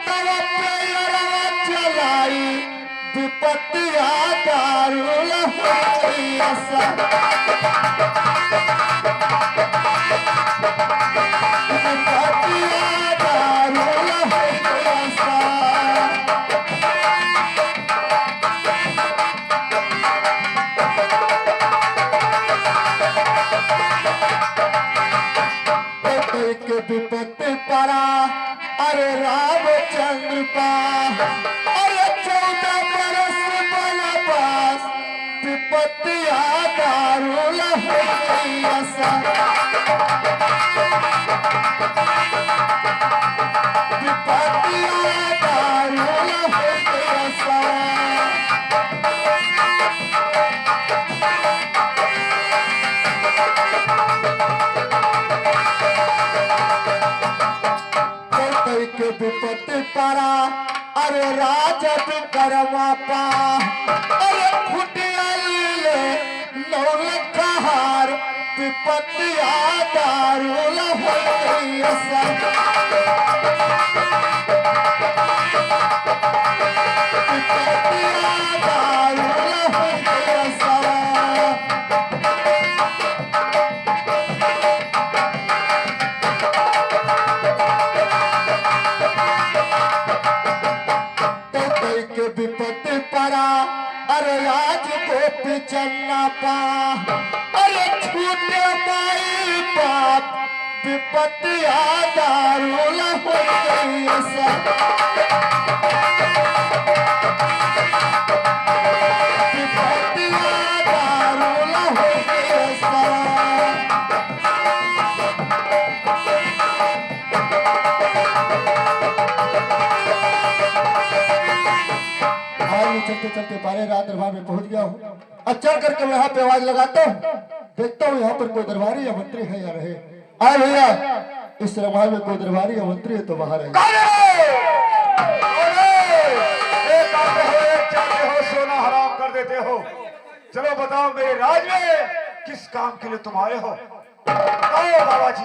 तब प्रेरणा चलाई विपत्तिया दारुल होई आशा विपत्तिया दारुल होई आशा के विपत्ति पड़ा अरे रामचंद्र पा अरे 14 बरस बनवास विपत्तिया दारुल होई आशा विपत्तिया दारुल होई आशा के विपत्ति पड़ा अरे राजत कर्मा पा अरे खुटियाले 9 लाख हार विपत्तिया दारुल होई आशा विपत्तिया दारुल होई आशा के विपत्ति पड़ा अरे आज को चलना पा अरे छूटे माई बाप विपत्तिया दारुल होई आशा विपत्तिया दारुल होई आशा चलते चलते बारे रात दरबार में पहुंच गया हूँ। अब चल करके मैं यहाँ पे आवाज लगाता हूँ, देखता हूँ यहाँ पर कोई दरबारी या मंत्री है या रहे। आए भैया, इस दरबार में कोई दरबारी या मंत्री है तो बाहर है। सोना हराम कर देते हो। चलो बताओ मेरे राज में किस काम के लिए तुम आए हो? बाबा जी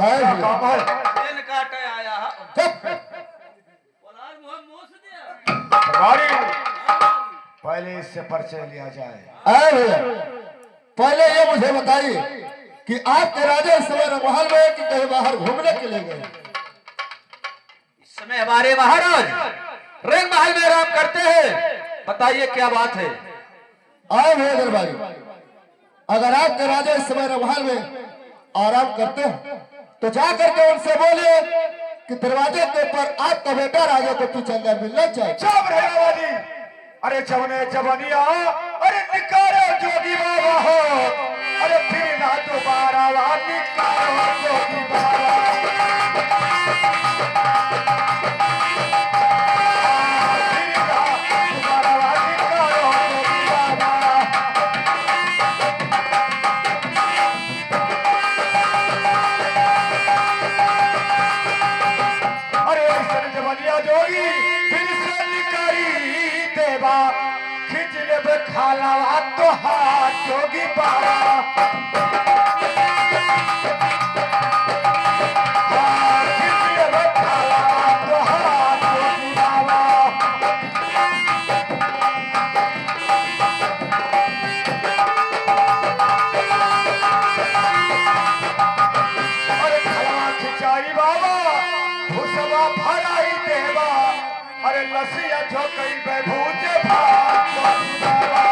आए काम है? पहले इससे परिचय लिया जाए। आए भैया, पहले ये मुझे बताइए कि आपके राजा इस समय रंगमहल में कि कहीं बाहर घूमने के लिए गए? इस समय हमारे महाराज रंगमहल में आराम करते हैं। बताइए क्या बात है? आए भैया दरबारी, अगर आपके राजा इस समय रंगमहल में आराम करते हैं तो जा करके उनसे बोलिए कि दरवाजे के ऊपर आपका बेटा राजा को तू चंदा मिलना चाहिए। चुप रहे वाली। अरे जवने जवनिया अरे निकालो जोगी बाबा हो, अरे फिर ना दोबारा निकालो जोगी बाबा। खाला तो हाथ जोगी बाबा। तो हाथ जोगी बाबा। अरे खला खिंचाई बाबा, भूसवा भराई देवा, अरे लसिया झोंकई बेभूजे भात जोगी बाबा।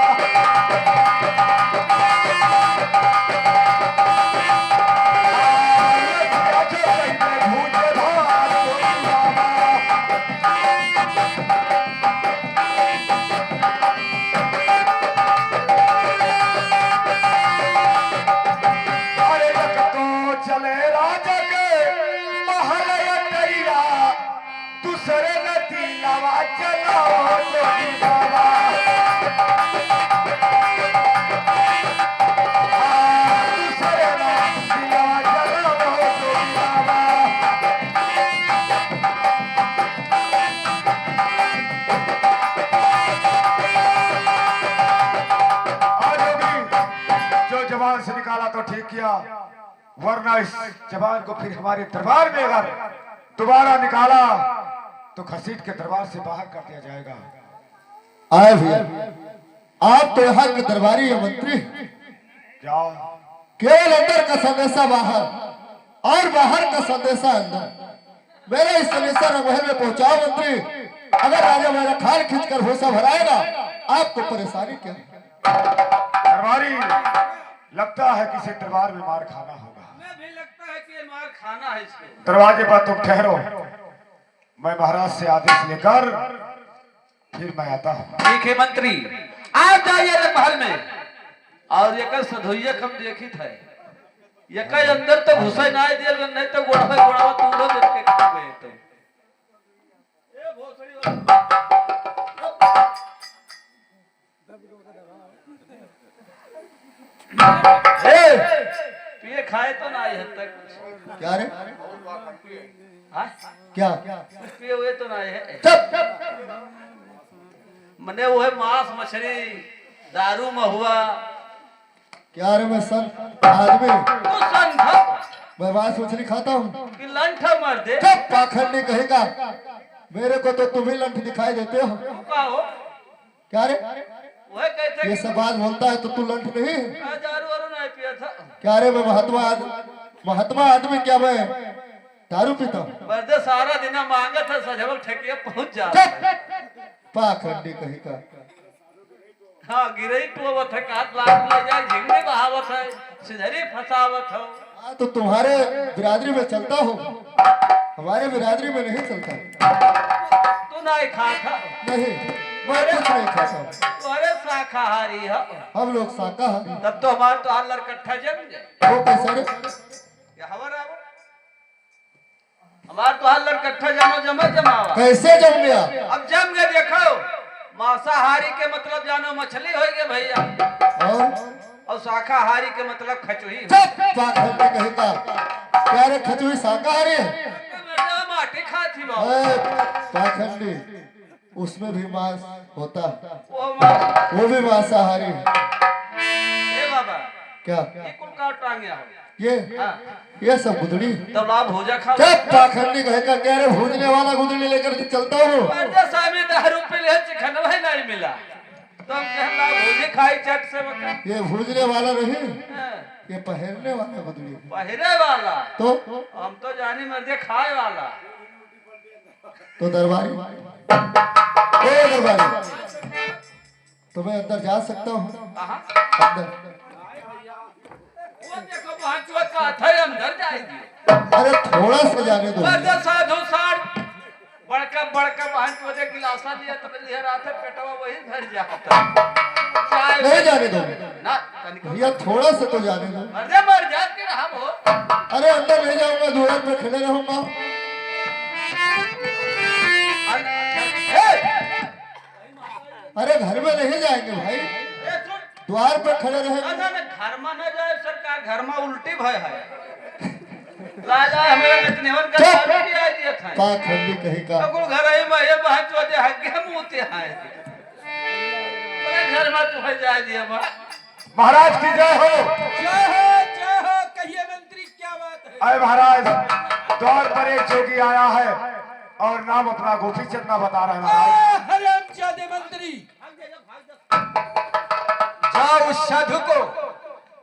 जबान से निकाला तो ठीक किया, वरना इस जबान को फिर हमारे दरबार में अगर दोबारा निकाला तो घसीट के दरबार से बाहर कर दिया जाएगा। आए भैया, आप तो यहाँ के दरबारी या मंत्री, क्या केवल अंदर का संदेशा बाहर और बाहर का संदेशा अंदर। मेरा इस संदेशा रंगमहल में पहुंचाओ मंत्री। अगर राजा मेरा खाल खींचकर भूसा भराएगा, आपको परेशानी क्या है? दरबारी, लगता है किसी दरबार में मार खाना होगा। हमें भी लगता है कि ये मार खाना है इसको। दरवाजे पर तुम ठहरो, मैं महाराज से आदेश लेकर फिर मैं आता हूँ। ठीक है मंत्री, आप जाइए रंगमहल में और ये सधोइया कम देखी था ये कई अंदर तो घुसे ना दिया, नहीं तो गोड़ा गोड़ा तूड़ो देख के खा गए तो ए भोसड़ी ए पिए खाए तो ना आई हद तक। क्या रे? हाँ क्या पिए हुए तो ना है। चुप। मने वो है मांस मछली दारू महुआ। क्या रे? मैं सन आदमी, तू संघ मैं मांस मछली खाता हूँ कि लंठा मार दे। चुप। पाखंडी कहेगा, मेरे को तो तुम ही लंठ दिखाई देते हो। का हो क्या रे? वह कहते ये कि सब बात बोलता है तो तू लंठ नहीं? दारू वारू नहीं पिया था। क्या रे? मैं महात्मा आदमी, क्या मैं दारू पीता हूँ? बर्दे सारा दिन मांगा था सजवल ठेकिया पहुंच जा। पाखंडी कहेगा। हाँ गिरई टोवत है, काट लाख ले जाए, झिंगे बहावत है, सिधरी फसावत हो। हाँ तो तुम्हारे बिरादरी में चलता हो, हमारे बिरादरी में नहीं चलता। तू नहीं खाता? नहीं, मैं कुछ नहीं खाता हूँ। अरे शाकाहारी है। हम लोग शाकाहारी। तब तो हमारे तो हाल लड़कट्ठा जम जाए। वो कैसे रे? या हमारा हमारे तो हाल लड़कट्ठा जानो जमा जमावा। कैसे जम गया? अब जम गए देखो, मांसाहारी के मतलब जानो मछली हो गए भैया, और शाकाहारी के मतलब खचुही। पाखंडी कहेगा। क्या रे? खचुई शाकाहारी है? माटी खाती पाखंडी, उसमें भी मांस होता है, वो वो भी मांसाहारी है। ए बाबा क्या ये कुल का टांगिया हो ये सब गुदड़ी? तब आप भोजा खाओ। जब पाखंडी कहेगा, क्या रे? भूजने वाला गुदड़ी लेकर के चलता हूँ। बर्दे साहब 10 रुपए ले चिकन भाई नहीं मिला तो हम कहला भोजे खाई चट से बका। ये भूजने वाला नहीं, हाँ, ये पहनने वाला गुदड़ी। पहिरे वाला तो हम तो जानी मर्दे खाए वाला। तो दरबारी, ओ दरबारी, तो मैं अंदर जा सकता हूँ? कहां? अंदर। वो देखो वहां चोट का था अंदर जाएगी। अरे थोड़ा सा जाने दो। बर्दे साधु साठ बड़का बड़का वहां चोटे गिलासा लिया तो लिया रात पेटवा वही भर जाता। चाय नहीं जाने दो ना तनिक भैया, थोड़ा सा तो जाने दो। मर्दे मर जात के हम हो। अरे अंदर नहीं जाऊंगा, दूर पे खड़े रहूंगा। अरे घर में नहीं जाएंगे भाई, द्वार पे खड़े रहे। घर में न जाए सरकार, घर में उल्टी भय है। लाला हमें नचनेवन का चालू किया दिया था। पाखंडी कहेगा। तो घर आई में ये बात जो दे हगे मुते है। अरे घर में तू है जाए दिया बा। महाराज की जय हो। जय हो कहिए मंत्री, क्या बात है? अरे महाराज, द्वार पर एक जोगी आया है और नाम अपना गोपी चंदा बता रहे हैं महाराज। हरामजादे मंत्री, जाओ उस साधु को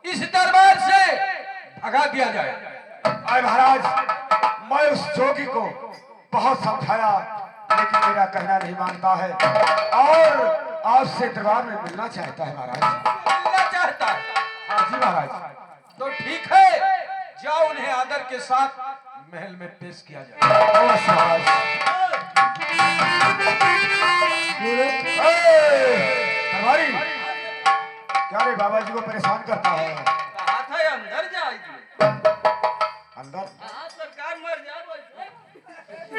इस दरबार से भगा दिया जाए। अरे महाराज, मैं उस जोगी को बहुत समझाया लेकिन मेरा कहना नहीं मानता है और आपसे दरबार में मिलना चाहता है महाराज। मिलना चाहता है? हाँ जी महाराज। तो ठीक है, जाओ उन्हें आदर के साथ महल में पेश किया जाए। अवश्य महाराज। दरबारी, क्या रे बाबा जी को परेशान करता है? कहा था अंदर जाइए। अंदर? हाँ सरकार मर जाए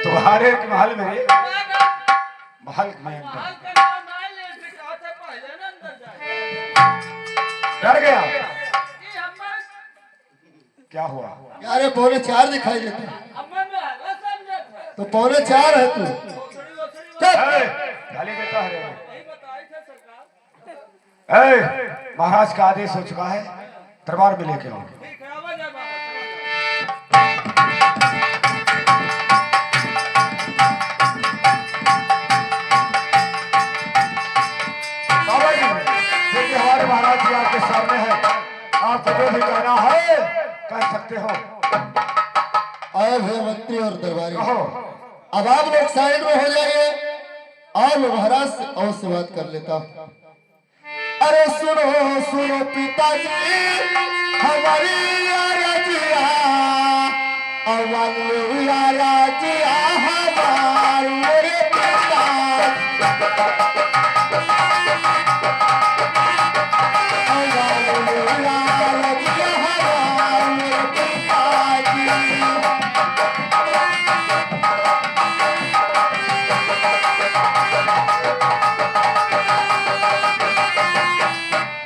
तुम्हारे महल में? महल में अंदर? हाल का नाम ना ले से कहा था पहले ना अंदर जाए। डर गया? ये हम्मा क्या हुआ? क्या रे? 4:45 दिखाई देते हैं। हम्मा में हल्ला समझा था। तो 4:45 है तू। ओसड़ी ओसड़ी गाली देता है रे। नहीं बताई थे सरकार। महाराज का आदेश हो चुका है, दरबार में लेके आओ। ठीक है आवाज आ बाबा। कह सकते हो? आए हुए मंत्री और दरबारी, कहो। अब आप लोग साइड में हो जाइए और मैं महाराज से अवश्य बात कर लेता हूं। अरे सुनो सुनो पिताजी हमारी राजिया, अवली राजिया हमार मेरे पिता, अवली राजिया हमार मेरे पिताजी।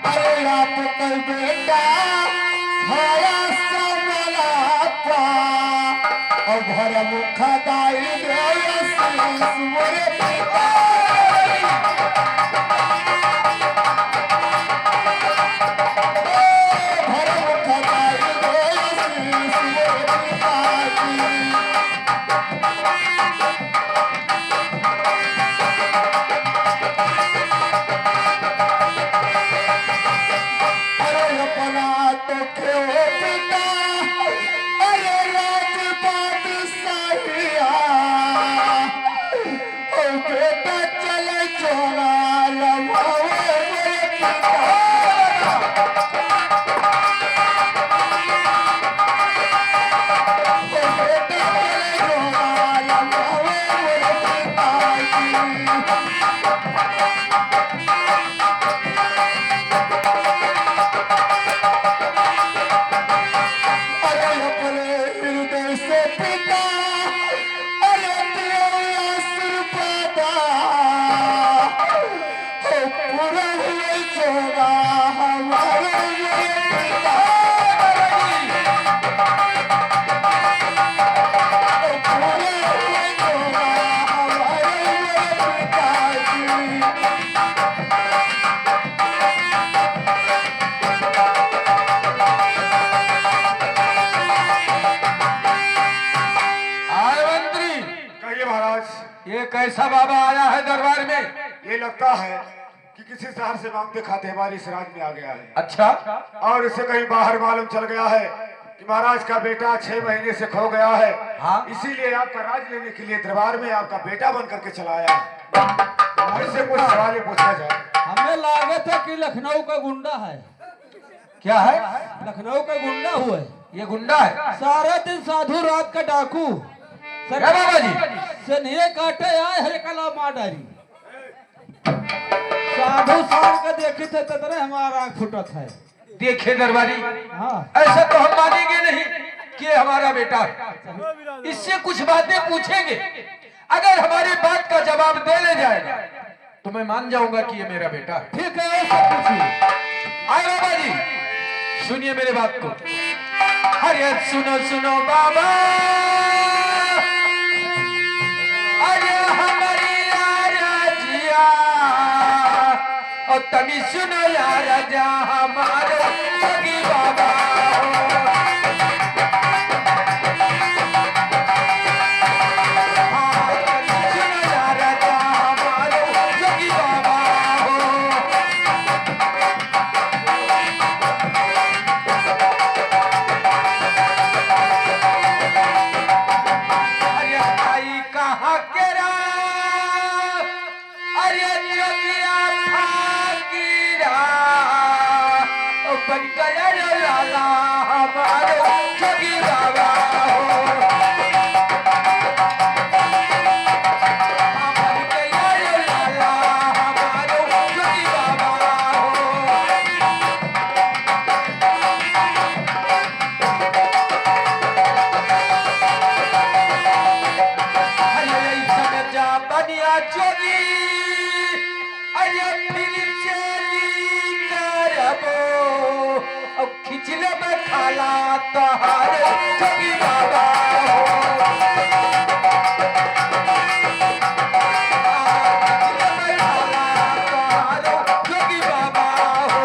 अरे आप कल बेटा हरा समला पा और भर मुखा दाई दे शीश मोरे पिता। भर मुखा दाई दे शीश मोरे पिताजी। अरे अपना तो क्यों पिता, अरे राज बादशाहिया, ओ बेटा चले चोरा लमावे मेरे पिता। ओ बेटा चले चोरा लमावे मेरे पिताजी। अरे अपने हृदय से पिता, अरे तेरे आशीर्वाद हो पूरा हुए जोगा हमारे ये पिता। हो पूरा हुए जोगा हमारे ये पिताजी। आए मंत्री, कहिए महाराज। ये कैसा बाबा आया है दरबार में? ये लगता है कि किसी शहर से मांगते खाते हमारी इस राज में आ गया है, अच्छा, और इसे कहीं बाहर मालूम चल गया है कि महाराज का बेटा 6 महीने से खो गया है। हाँ। इसीलिए आपका राज लेने के लिए दरबार में आपका बेटा बन करके चला आया है। इससे कुछ सवाल पूछा जाए। हमें लागत है कि लखनऊ का गुंडा है। क्या है? लखनऊ का गुंडा हुआ है। ये गुंडा है? सारा दिन साधु रात का डाकू क्या बाबा जी? सनिए काटे आए हरे कला मार डारी। साधु शाम का देखे थे ततरे हमारा आँख फुटत है। देखे दरबारी, हाँ ऐसा तो हम मानेंगे नहीं कि ये हमारा बेटा है। इससे कुछ बातें पूछेंगे, अगर हमारी बात का जवाब दे ले जाएगा तो मैं मान जाऊंगा कि ये मेरा बेटा है। ठीक है, ऐसा पूछिए। आए बाबा जी, सुनिए मेरे बात को। अरे सुनो सुनो बाबा, अरे हमारी राजिया, और तनी सुनो यार राजा हमारे जोगी बाबा। हाँ, तनी सुनो यार राजा हमारे जोगी बाबा हो। अरे भाई कहाँ के रा, अरे जोगिया फाकीरा, ओ बन गया रे लाला हमारे जोगी बाबा हो। हाँ, बन गया रे लाला हमारे जोगी बाबा हो। अरे ऐसा जा बनिया जोगी, अरे फिर चली करबो, अब खिचले में खाला तहारे जोगी बाबा हो। खिचले में खाला तहारे जोगी बाबा हो।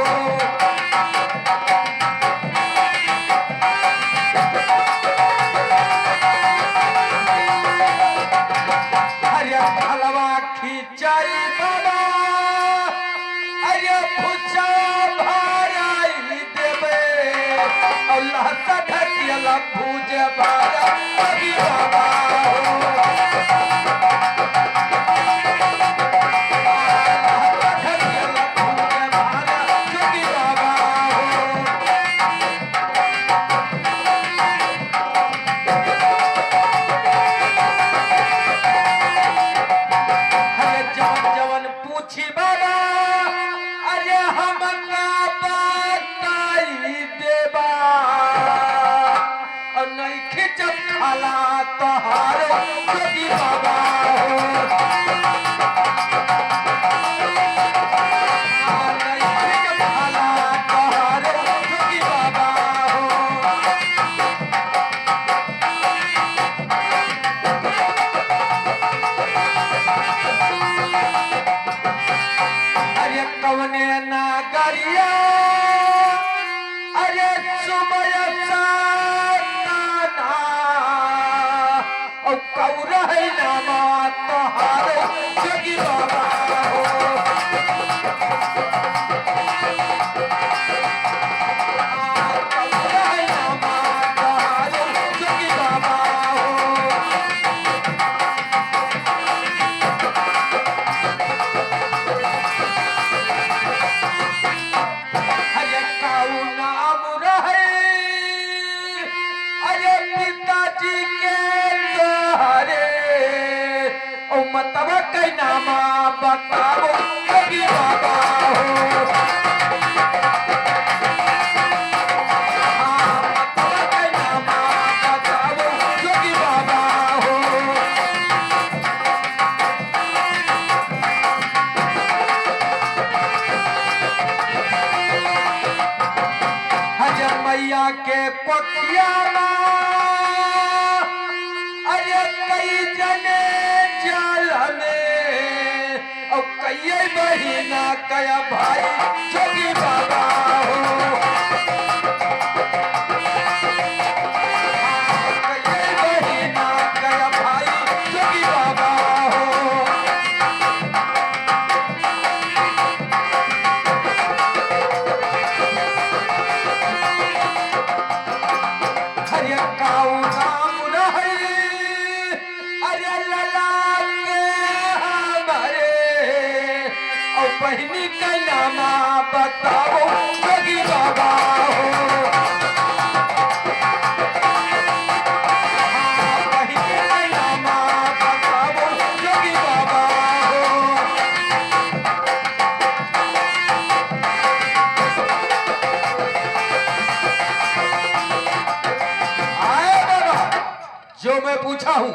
अरे हलवा खिचड़ी बाबा, अरे भुजा भराई देवे, और लहसुन लम्बू जबारा जोगी बाबा हो के कोठिया अरे कई जने जलने और कई महीना कया भाई जोगी बाबा हो कई महीना कया भाई जोगी बाबा हो बहनी का नामा बताओ जोगी बाबा हो बहनी का नामा बताओ जोगी बाबा हो आए बाबा जो मैं पूछा हूँ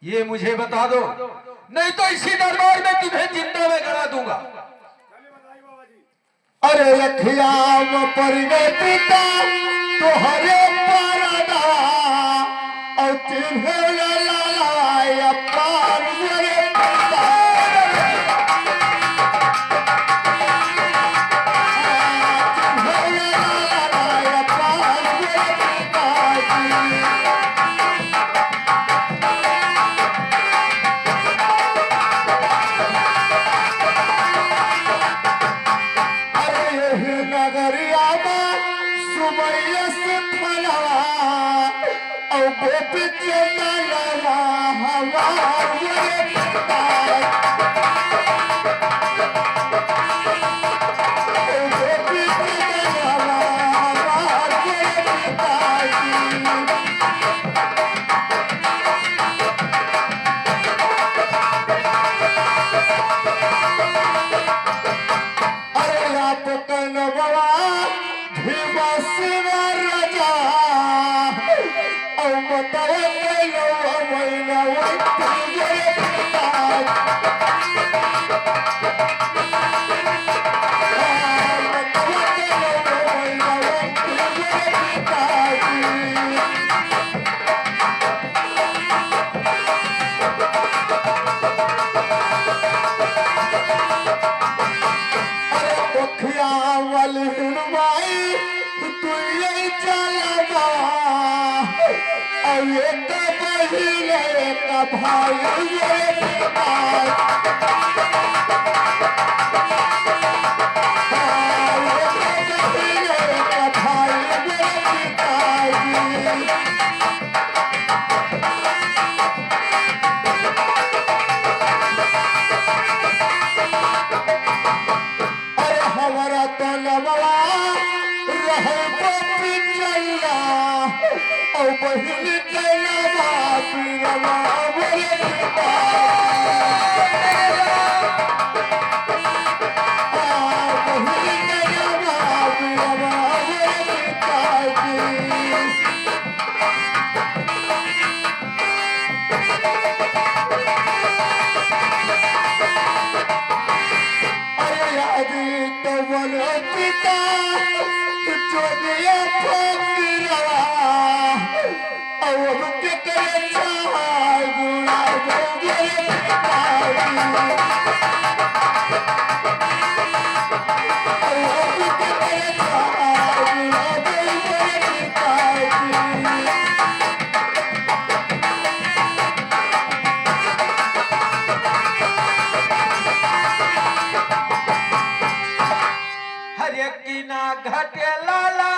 ये मुझे बता दो नहीं तो इसी दरबार में तुम्हें जिंदा में गड़ा दूंगा। अरे अखियाम पर पिता तोहरे परदा और तुम्हें लाया पार मेरे पिता तुम्हें लाया पार मेरे पिता भाई कैलावा पीरवा बोले पिता वही कैलावा पीरवा बोले पिताजी अरे आदि तो बोलो पिता जो दिया फकीरवा अब के करे चाह गुणा बोले पिताजी अब के करे चाह गुणा बोले पिताजी हरे की ना घटे लाला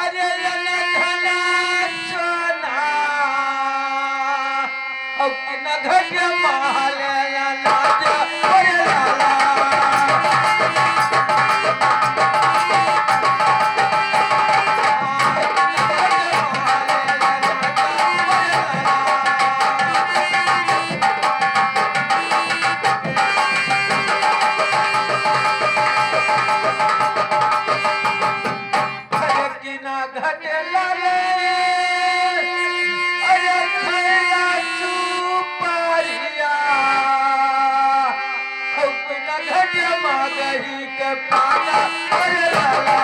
अरे धना सोना अब की ना घटे महल लाज अरे लाला हरे की ना घटे लाले अरे खैला सुपारिया अब की ना घटे मगही के पाला अरे लाला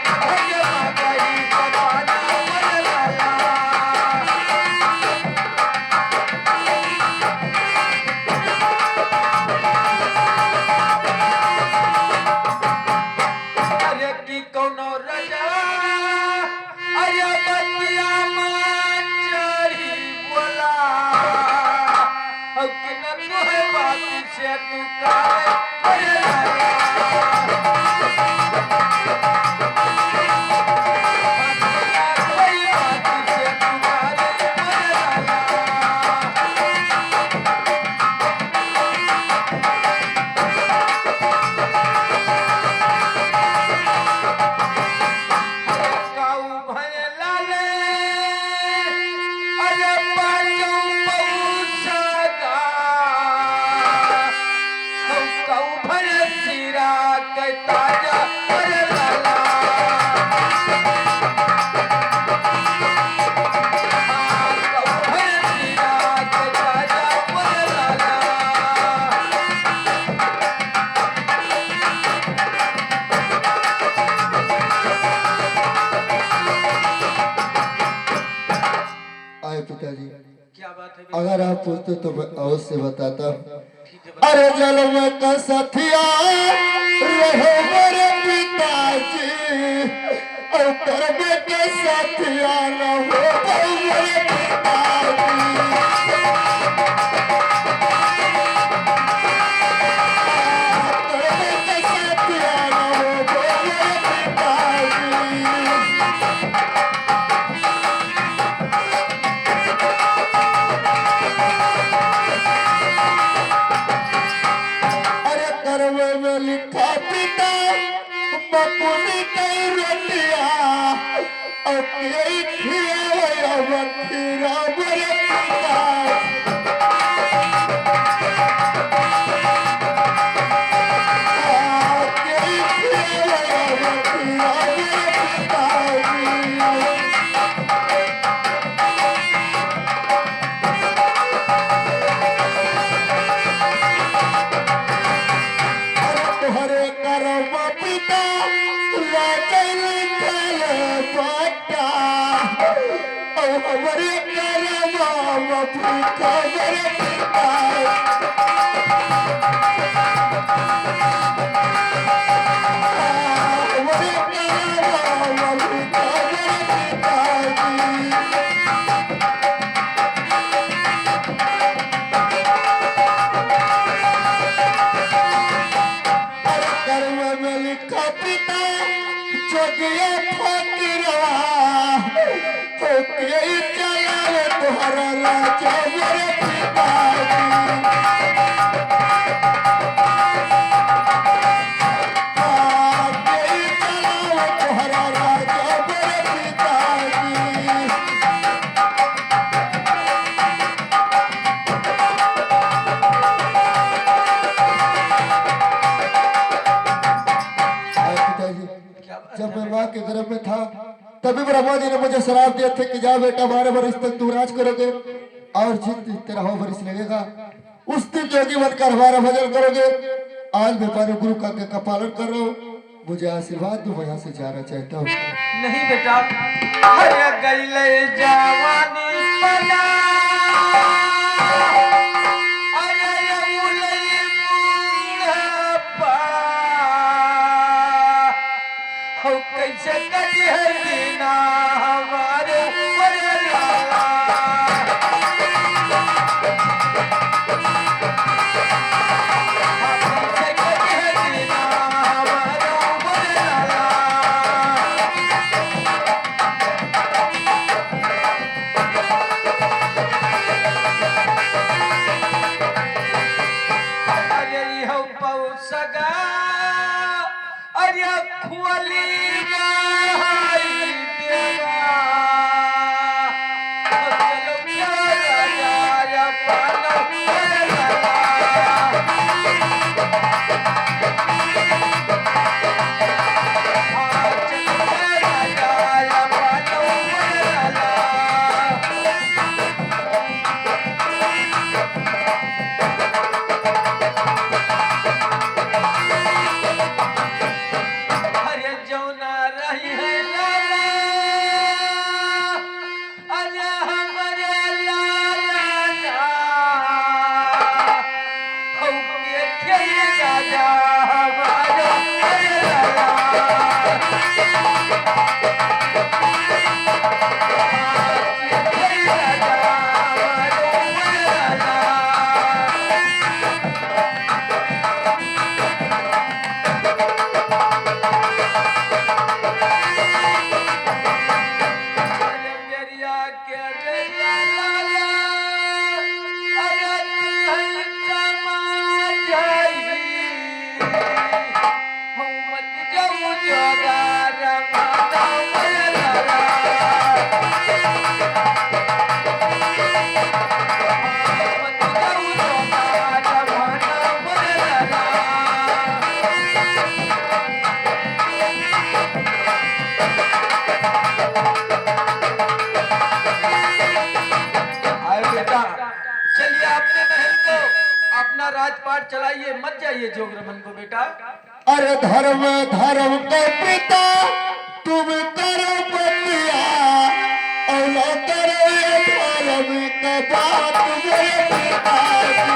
घटे मगही के पाला अरे लाला अरे की कोनो राजा अरे बतिया चढ़ी बोला अब कि न तोहे बात से तू काहे अरे लाला कोई बात से तू काहे अरे लाला काऊ भय लाले अरे पाजो पौसगा काऊ भय सिरा के ताजा अरे लाला काऊ भय सिरा के ताजा अरे लाला आए पिताजी क्या बात है अगर आप पूछते तो मैं अवश्य बताता ठीक है अरे जल में का सथिया रहो मेरे पिताजी और करबे के सथिया रहो मेरे पिताजी करबे के सथिया रहो मेरे पिताजी अरे करवे में लिखा पिता बकुली कई रोटिया और कई खियावे अब खीरा बड़े पिता कई खियावे अब खीरा बड़े पिता हरे करम पिता राजल कल पटा और हमारे करम पिता मेरे पिता हमारे करम पिता मेरे पिताजी कर्म में लिखा पिता जोगिया फकीरवा हो के चलावे तोहरा राजा मेरे पिताजी मेरे पिताजी। पिताजी, जब मैं माँ के गर्भ में था तभी ब्रह्मा जी ने मुझे श्राप दिए थे कि जा बेटा 12 वर्ष तक तू राज करोगे और जिस दिन तेरा 100 वर्ष लगेगा उस दिन जोगी बनकर हमारा भजन करोगे। आज मैं पानी गुरु का आज्ञा का पालन कर रहा हूँ, मुझे आशीर्वाद दो, मैं यहाँ से जाना चाहता हूँ। नहीं बेटा, अरे गईले जवानी पना, अरे उलई मुंगपा, हो कैसे कटी है दीना हमारे बड़े लाला। कैसे कटी है दीना हमारे बड़े लाला। अरे हो पौसगा, अरे खुअली माई देवा, ओ चलो प्यारा यारा पानो मेरे लाला। आ चलो प्यारा यारा पानो मेरे लाला। अरे जौना रही है लाला, अरे हमारे लाला ना, हो के खेल राजा हमारे अरे लाला। खेल राजा हमारे अरे लाला। अरे मेरिया के मेरिया लाला, अरे तुहर समाज जाई, हम मत जाऊ जोगार माना मेरे लाला। मत जाऊ जोगार माना मेरे लाला। आए बेटा, चलिए अपने महल को अपना राजपाट चलाइए, मत जाइए जोगरमन को बेटा। अरे धर्म धर्म के पिता तुम करो बतिया और न करो ये धर्म का बात मेरे पिताजी।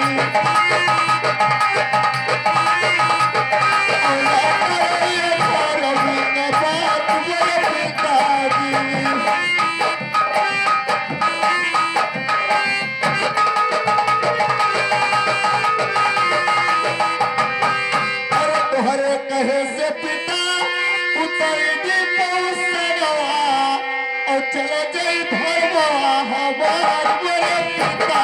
और न करो ये धर्म का बात मेरे पिताजी। अरे तुम्हारे कहे से पिता उतर दी पौसरवा और चला जाई धर्मा हमार मेरे पिता।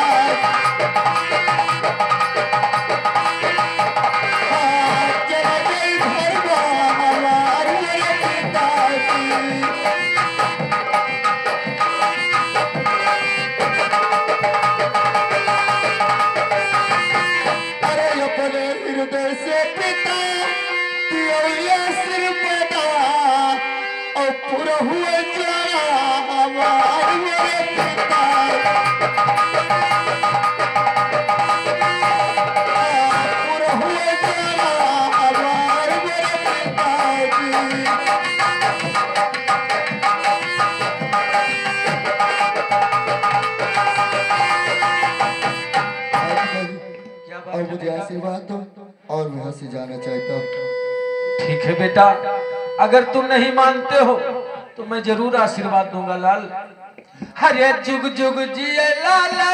हाँ, चला जाई धर्मा हमार मेरे पिताजी। अरे अपने हृदय से पिता दियो ये सिर पदा और पूरा हुए जरा हमार मेरे पिता। पूरा हुए जरा हमार मेरे पिताजी। क्या बात और है मुझे बेटा? आशीर्वाद दो और मैं यहाँ से जाना चाहता हूँ। ठीक है बेटा, अगर तुम नहीं मानते हो तो मैं जरूर आशीर्वाद दूंगा लाल। हरे जुग जुग जिए लाला।